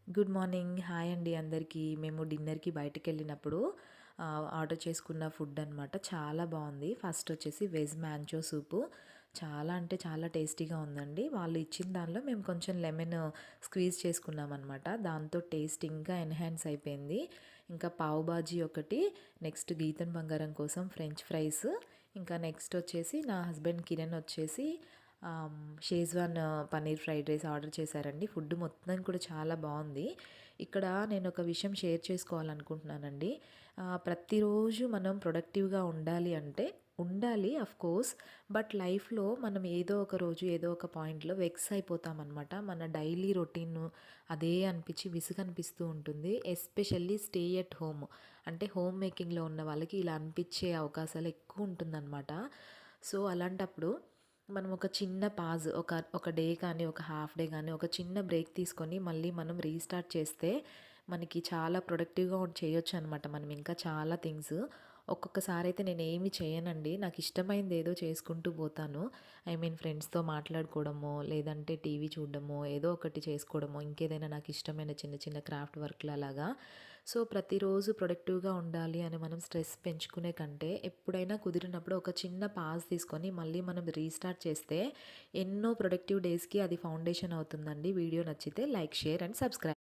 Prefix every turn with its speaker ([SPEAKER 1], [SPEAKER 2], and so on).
[SPEAKER 1] Good morning. Hi అండి అందరికీ. మేము డిన్నర్‌కి బయటికెళ్ళినప్పుడు ఆర్డర్ చేసుకున్న ఫుడ్ అనమాట. చాలా బావుంది. ఫస్ట్ వచ్చేసి వెజ్ మ్యాంచో సూపు. చాలా అంటే చాలా టేస్టీగా ఉందండి. వాళ్ళు ఇచ్చిన దానిలో మేము కొంచెం లెమన్ స్క్వీజ్ చేసుకున్నామనమాట. దాంతో టేస్ట్ ఇంకా ఎన్హాన్స్ అయిపోయింది. ఇంకా పావు బాజీ ఒకటి, నెక్స్ట్ గీతన్ బంగారం కోసం ఫ్రెంచ్ ఫ్రైస్, ఇంకా నెక్స్ట్ వచ్చేసి నా హస్బెండ్ కిరణ్ వచ్చేసి Schezwan paneer fried rice order చేశారండి. ఫుడ్ మొత్తం కూడా చాలా బాగుంది. ఇక్కడ నేను ఒక విషయం షేర్ చేసుకోవాలనుకుంటున్నానండి. ప్రతిరోజు మనం ప్రొడక్టివ్గా ఉండాలి అంటే ఉండాలి కోర్స్. బట్ లైఫ్లో మనం ఏదో ఒక రోజు ఏదో ఒక పాయింట్లో వెక్స్ అయిపోతామన్నమాట. మన డైలీ రొటీన్ అదే అనిపించి విసుగు అనిపిస్తూ ఉంటుంది. ఎస్పెషల్లీ స్టే ఎట్ హోమ్ అంటే హోమ్ మేకింగ్లో ఉన్న వాళ్ళకి ఇలా అనిపించే అవకాశాలు ఎక్కువ ఉంటుందన్నమాట. సో అలాంటప్పుడు మనం ఒక చిన్న పాజ్ ఒక డే కానీ, ఒక హాఫ్ డే కానీ, ఒక చిన్న బ్రేక్ తీసుకొని మళ్ళీ మనం రీస్టార్ట్ చేస్తే మనకి చాలా ప్రొడక్టివ్‌గా చేయొచ్చు అనమాట. మనం ఇంకా చాలా థింగ్స్. ఒక్కొక్కసారి అయితే నేను ఏమి చేయనండి. నాకు ఇష్టమైంది ఏదో చేసుకుంటూ పోతాను. ఐ మీన్ ఫ్రెండ్స్‌తో మాట్లాడుకోవడమో, లేదంటే టీవీ చూడడమో, ఏదో ఒకటి చేసుకోవడమో, ఇంకేదైనా నాకు ఇష్టమైన చిన్న చిన్న క్రాఫ్ట్ వర్క్‌లు అలాగా. సో ప్రతిరోజు ప్రొడక్టివ్‌గా ఉండాలి అని మనం స్ట్రెస్ పెంచుకునే కంటే ఎప్పుడైనా కుదిరినప్పుడు ఒక చిన్న పాజ్ తీసుకొని మళ్ళీ మనం రీస్టార్ట్ చేస్తే ఎన్నో ప్రొడక్టివ్ డేస్‌కి అది ఫౌండేషన్ అవుతుందండి. వీడియో నచ్చితే లైక్, షేర్ అండ్ సబ్స్క్రైబ్.